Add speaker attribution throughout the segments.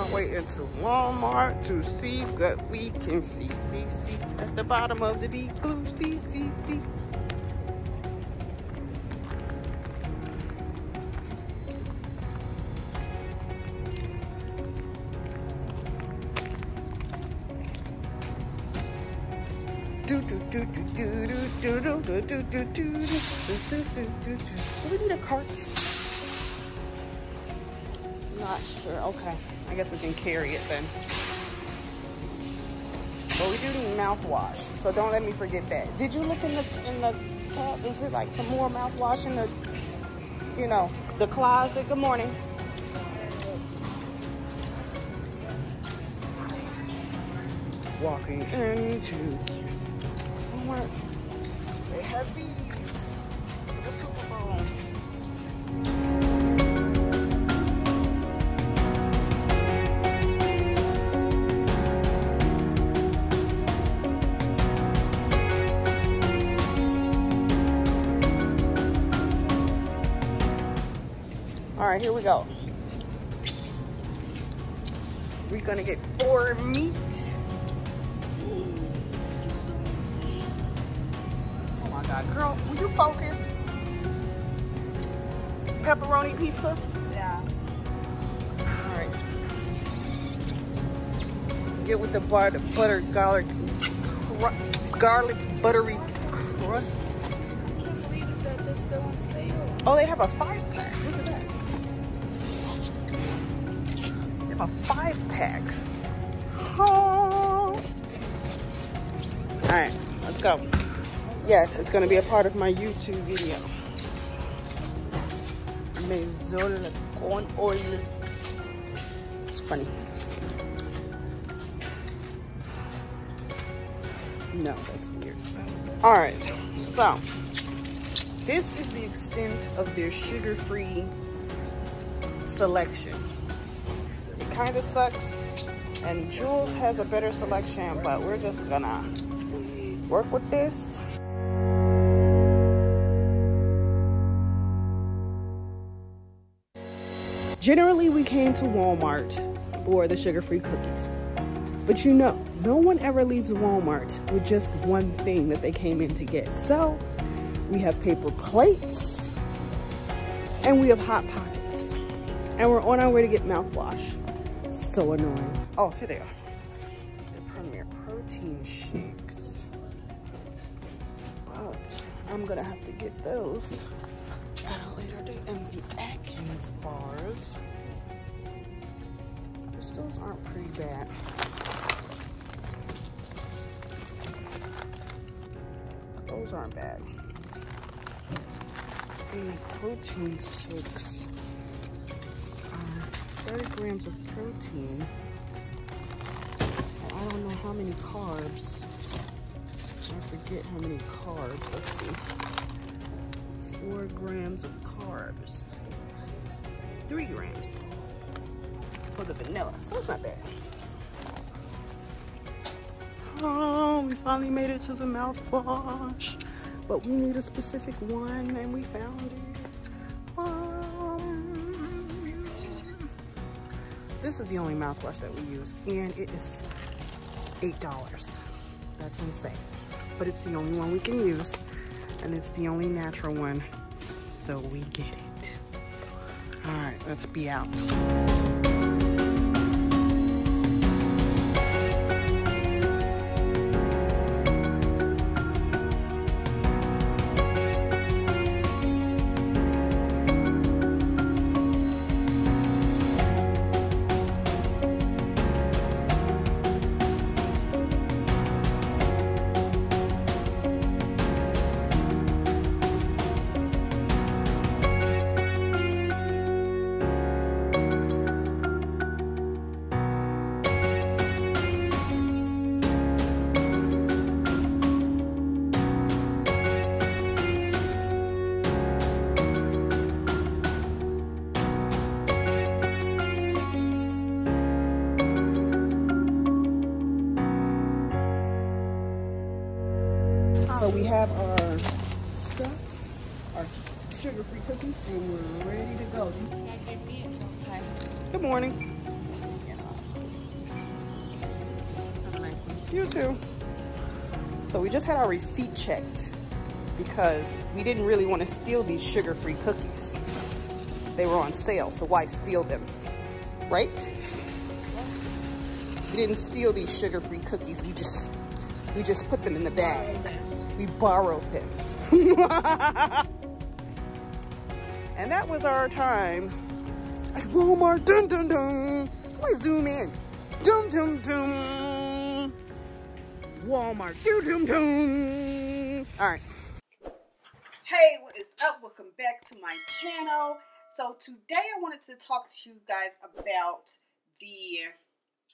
Speaker 1: our way into Walmart to see what we can see. See at the bottom of the deep blue sea. Do we need a cart? Not sure. Okay, I guess we can carry it then. But we do need mouthwash, so don't let me forget that. Did you look in the cab? Is it like some more mouthwash in the, you know, the closet? Good morning. Walking into Walmart. They have these for the Super Bowl. All right, here we go. We're gonna get 4 meat. Oh my God, girl, will you focus? Pepperoni pizza?
Speaker 2: Yeah.
Speaker 1: All right. Get with the butter garlic buttery crust.
Speaker 2: I can't believe that they're still on sale.
Speaker 1: Oh, they have a 5-pack. Look at that. They have a 5-pack. Oh. All right, let's go. Yes, it's gonna be a part of my YouTube video. Mezzola corn oil. It's funny. No, that's weird. All right, so this is the extent of their sugar-free selection. It kind of sucks, and Jules has a better selection, but we're just gonna work with this. Generally, we came to Walmart for the sugar-free cookies. But you know, no one ever leaves Walmart with just one thing that they came in to get. So we have paper plates and we have Hot Pockets. And we're on our way to get mouthwash. So annoying. Oh, here they are. The Premier Protein Shakes. But I'm gonna have to get those at a later date. And the Atkins bars. Which those aren't pretty bad. Those aren't bad. The protein shakes are 30 grams of protein. And I don't know how many carbs. I forget how many carbs. Let's see. 4 grams of carbs. 3 grams for the vanilla. So it's not bad. Oh, we finally made it to the mouthwash, but we need a specific one, and we found it. This is the only mouthwash that we use, and it is $8. That's insane, but it's the only one we can use, and it's the only natural one, so we get it. All right, let's be out. So we have our stuff, our sugar-free cookies, and we're ready to go. Good morning. You too. So we just had our receipt checked because we didn't really want to steal these sugar-free cookies. They were on sale, so why steal them, right? We didn't steal these sugar-free cookies. We just put them in the bag. We borrowed them. And that was our time at Walmart. Dum dum dum. Let's zoom in. Dum dum dum. Walmart. Dum dum dum. All right. Hey, what is up? Welcome back to my channel. So today I wanted to talk to you guys about the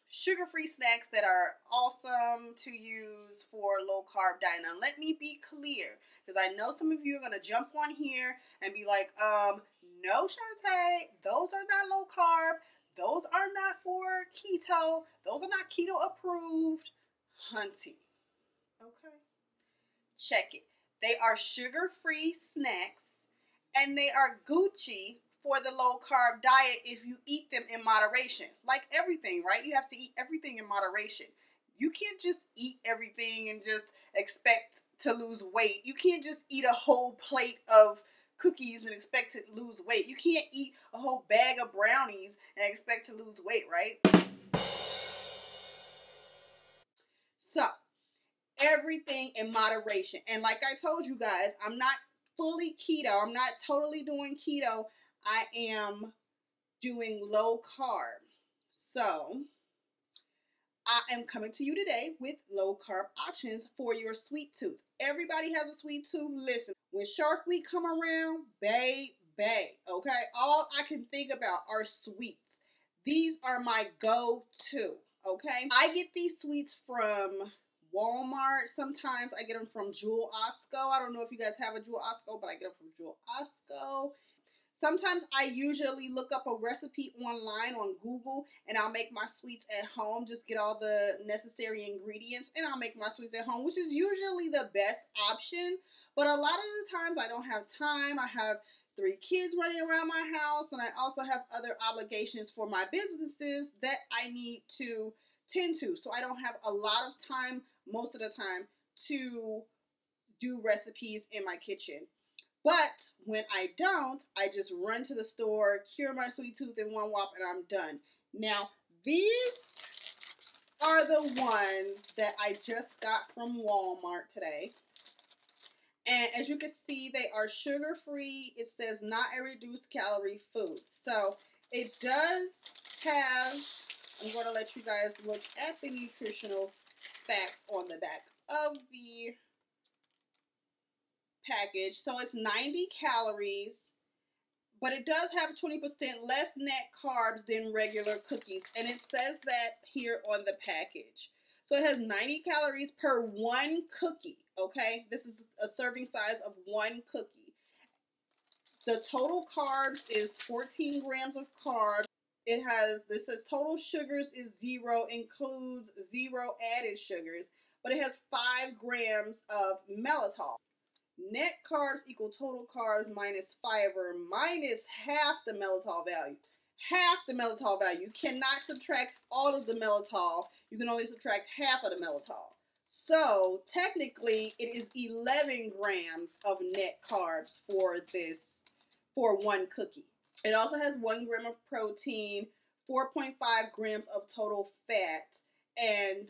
Speaker 1: sugar-free snacks that are awesome to use for low-carb diet. Now let me be clear, because I know some of you are going to jump on here and be like, no, Shante, those are not low-carb. Those are not for keto. Those are not keto approved. Hunty. Okay? Check it. They are sugar-free snacks, and they are Gucci for the low-carb diet if you eat them in moderation. Like everything, right? You have to eat everything in moderation. You can't just eat everything and just expect to lose weight. You can't just eat a whole plate of cookies and expect to lose weight. You can't eat a whole bag of brownies and expect to lose weight, right? So, everything in moderation. And like I told you guys, I'm not fully keto. I'm not totally doing keto. I am doing low carb. So I am coming to you today with low carb options for your sweet tooth. Everybody has a sweet tooth. Listen, when Shark Week come around, babe, okay? All I can think about are sweets. These are my go-to, okay? I get these sweets from Walmart. Sometimes I get them from Jewel Osco. I don't know if you guys have a Jewel Osco, but I get them from Jewel Osco. Sometimes I usually look up a recipe online on Google and I'll make my sweets at home. Just get all the necessary ingredients and I'll make my sweets at home, which is usually the best option. But a lot of the times I don't have time. I have 3 kids running around my house, and I also have other obligations for my businesses that I need to tend to. So I don't have a lot of time most of the time to do recipes in my kitchen. But when I don't, I just run to the store, cure my sweet tooth in one whop, and I'm done. Now, these are the ones that I just got from Walmart today. And as you can see, they are sugar-free. It says not a reduced calorie food. So it does have, I'm going to let you guys look at the nutritional facts on the back of the package. So it's 90 calories, but it does have 20% less net carbs than regular cookies, and it says that here on the package. So it has 90 calories per one cookie, okay? This is a serving size of one cookie. The total carbs is 14 grams of carbs. It has, this says total sugars is 0, includes 0 added sugars, but it has 5 grams of maltitol. Net carbs equal total carbs minus fiber minus half the maltitol value. Half the maltitol value. You cannot subtract all of the maltitol. You can only subtract half of the maltitol. So technically it is 11 grams of net carbs for one cookie. It also has 1 gram of protein, 4.5 grams of total fat, and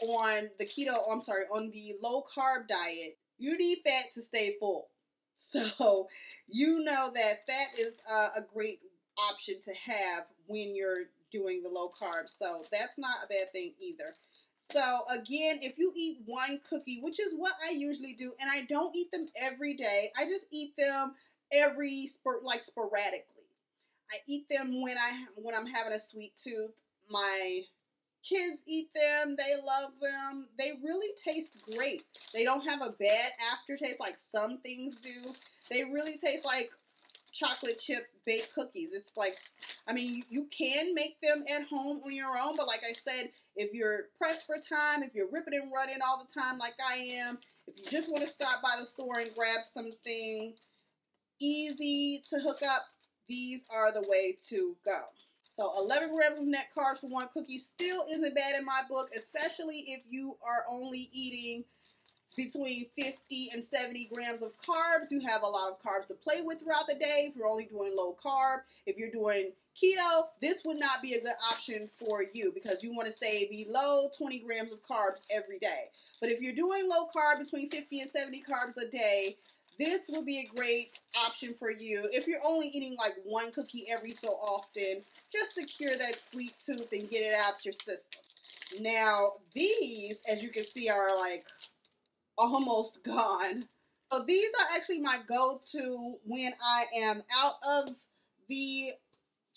Speaker 1: on the low carb diet, you need fat to stay full. So you know that fat is a great option to have when you're doing the low carb. So that's not a bad thing either. So again, if you eat one cookie, which is what I usually do, and I don't eat them every day, I just eat them sporadically. I eat them when I'm having a sweet tooth. My kids eat them. They love them. They really taste great. They don't have a bad aftertaste like some things do. They really taste like chocolate chip baked cookies. It's like, I mean, you can make them at home on your own, but like I said, if you're pressed for time, if you're ripping and running all the time like I am, if you just want to stop by the store and grab something easy to hook up, these are the way to go.
Speaker 3: So 11 grams of net carbs for one cookie still isn't bad in my book, especially if you are only eating between 50 and 70 grams of carbs. You have a lot of carbs to play with throughout the day. If you're only doing low carb, if you're doing keto, this would not be a good option for you because you want to stay below 20 grams of carbs every day. But if you're doing low carb, between 50 and 70 carbs a day, this would be a great option for you if you're only eating like one cookie every so often, just to cure that sweet tooth and get it out your system. Now, these, as you can see, are like almost gone. So these are actually my go-to when I am out of the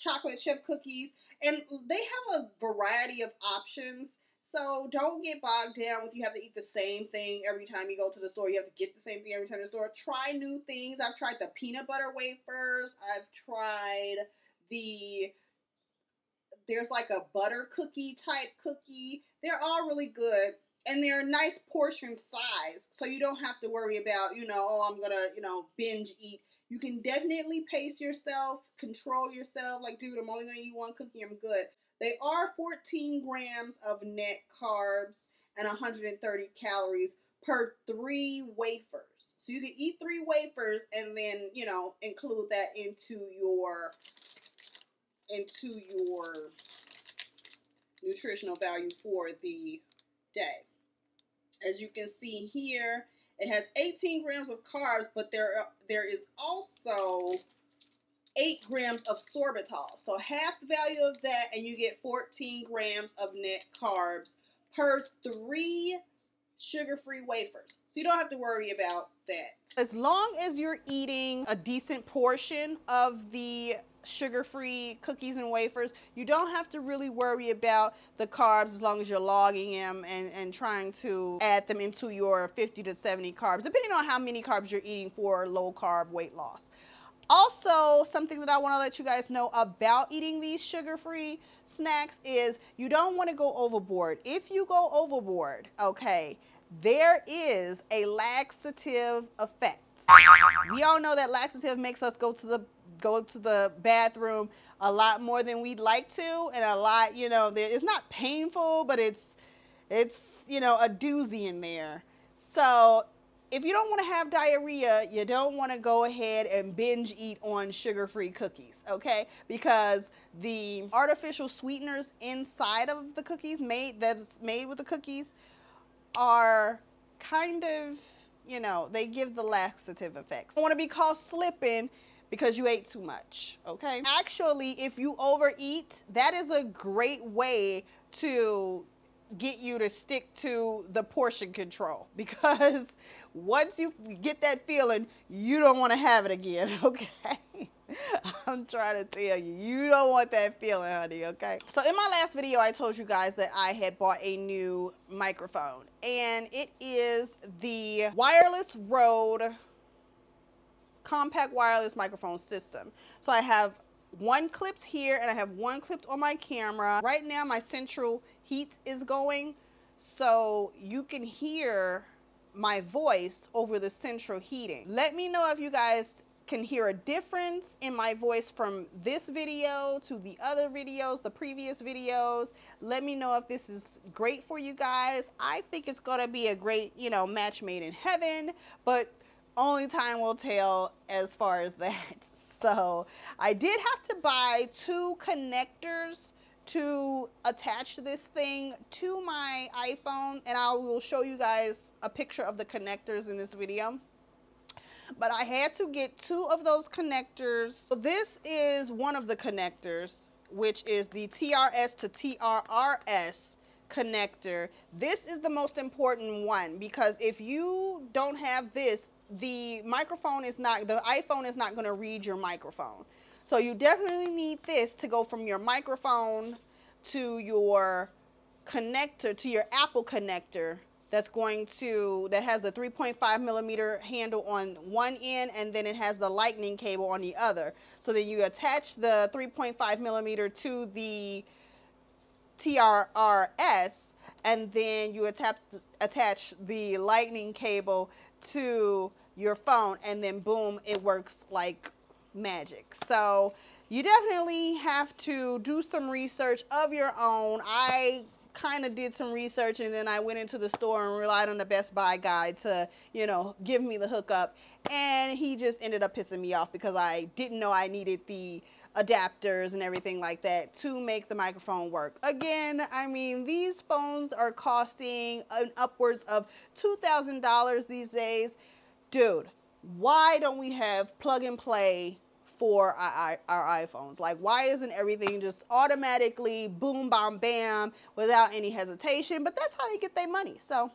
Speaker 3: chocolate chip cookies, and they have a variety of options. So don't get bogged down with you have to eat the same thing every time you go to the store. You have to get the same thing every time in the store. Try new things. I've tried the peanut butter wafers. I've tried there's like a butter cookie type cookie. They're all really good. And they're a nice portion size. So you don't have to worry about, oh, I'm going to, binge eat. You can definitely pace yourself, control yourself. Like, dude, I'm only going to eat one cookie. I'm good. They are 14 grams of net carbs and 130 calories per 3 wafers. So you can eat 3 wafers and then, include that into your nutritional value for the day. As you can see here, it has 18 grams of carbs, but there is also 8 grams of sorbitol. So half the value of that, and you get 14 grams of net carbs per 3 sugar-free wafers. So you don't have to worry about that.
Speaker 1: As long as you're eating a decent portion of the sugar-free cookies and wafers, you don't have to really worry about the carbs as long as you're logging them and trying to add them into your 50 to 70 carbs, depending on how many carbs you're eating for low carb weight loss. Also, something that I want to let you guys know about eating these sugar-free snacks is you don't want to go overboard. If you go overboard, okay, there is a laxative effect. We all know that laxative makes us go to the bathroom a lot more than we'd like to, and a lot, it's not painful, but it's a doozy in there. So if you don't want to have diarrhea, you don't want to go ahead and binge eat on sugar-free cookies, okay? Because the artificial sweeteners inside of the cookies that's made with the cookies are kind of, they give the laxative effects. You don't want to be caught slipping because you ate too much, okay? Actually, if you overeat, that is a great way to get you to stick to the portion control, because once you get that feeling, you don't want to have it again, okay? I'm trying to tell you, you don't want that feeling, honey, okay? So in my last video, I told you guys that I had bought a new microphone, and it is the Wireless Rode compact wireless microphone system. So I have one clipped here and I have one clipped on my camera. Right now my central heat is going, so you can hear my voice over the central heating. Let me know if you guys can hear a difference in my voice from this video to the other videos, the previous videos. Let me know if this is great for you guys. I think it's gonna be a great, match made in heaven, but only time will tell as far as that. So I did have to buy 2 connectors to attach this thing to my iPhone, and I will show you guys a picture of the connectors in this video. But I had to get 2 of those connectors. So this is one of the connectors, which is the TRS to TRRS connector. This is the most important one, because if you don't have this, the iPhone is not going to read your microphone. So you definitely need this to go from your microphone to your connector, to your Apple connector that has the 3.5 millimeter handle on one end, and then it has the lightning cable on the other. So then you attach the 3.5 millimeter to the TRRS, and then you attach the lightning cable to your phone, and then boom, it works like magic. So
Speaker 3: you definitely have to do some research of your own. I kind of did some research and then I went into the store and relied on the Best Buy guy to, you know, give me the hookup, and he just ended up pissing me off because I didn't know I needed the adapters and everything like that to make the microphone work. Again, I mean, these phones are costing upwards of $2,000 these days. Dude, why don't we have plug and play for our iPhones? Like, why isn't everything just automatically boom, bam, bam, without any hesitation? But that's how they get their money. So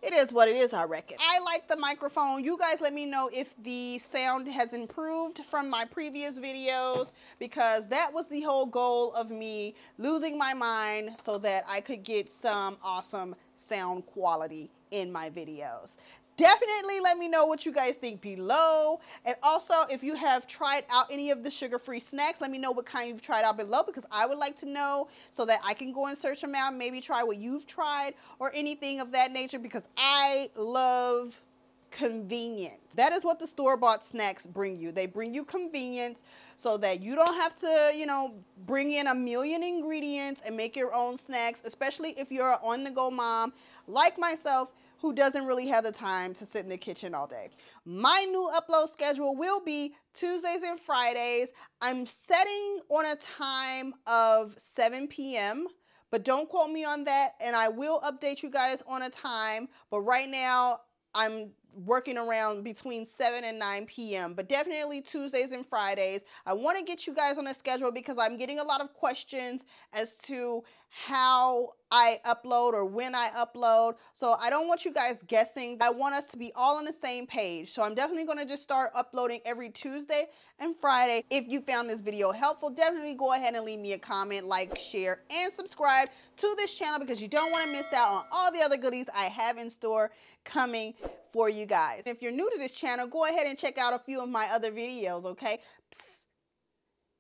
Speaker 3: it is what it is, I reckon. I like the microphone. You guys let me know if the sound has improved from my previous videos, because that was the whole goal of me losing my mind so that I could get some awesome sound quality in my videos. Definitely let me know what you guys think below. And also, if you have tried out any of the sugar-free snacks, let me know what kind you've tried out below, because I would like to know so that I can go and search them out, maybe try what you've tried or anything of that nature, because I love convenience. That is what the store-bought snacks bring you. They bring you convenience so that you don't have to, you know, bring in a million ingredients and make your own snacks, especially if you're an on-the-go mom like myself, who doesn't really have the time to sit in the kitchen all day. My new upload schedule will be Tuesdays and Fridays. I'm setting on a time of 7 p.m., but don't quote me on that, and I will update you guys on a time. But right now, I'm working around between 7 and 9 p.m., but definitely Tuesdays and Fridays. I want to get you guys on a schedule because I'm getting a lot of questions as to how I upload or when I upload. So I don't want you guys guessing. I want us to be all on the same page. So I'm definitely going to just start uploading every Tuesday and Friday. If you found this video helpful, definitely go ahead and leave me a comment, like, share, and subscribe to this channel, because you don't want to miss out on all the other goodies I have in store coming for you guys. If you're new to this channel, go ahead and check out a few of my other videos, okay? Psst,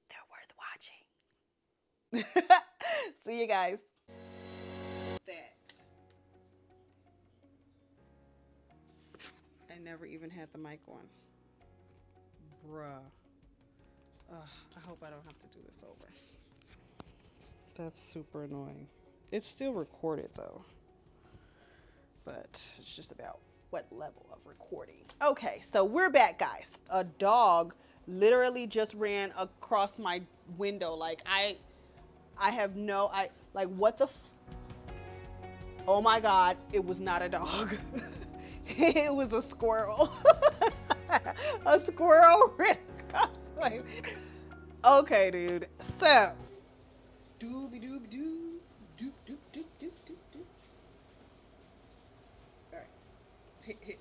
Speaker 3: they're worth watching. See you guys. That. I never even had the mic on. Bruh. I hope I don't have to do this over. That's super annoying. It's still recorded though, but it's just about what level of recording. Okay, so we're back, guys. A dog literally just ran across my window. Like I have no, like what the oh my God, it was not a dog. It was a squirrel. A squirrel ran across my, okay, dude. So, doobie doobie doo, doop doop doop doop doop doop. All right, hit.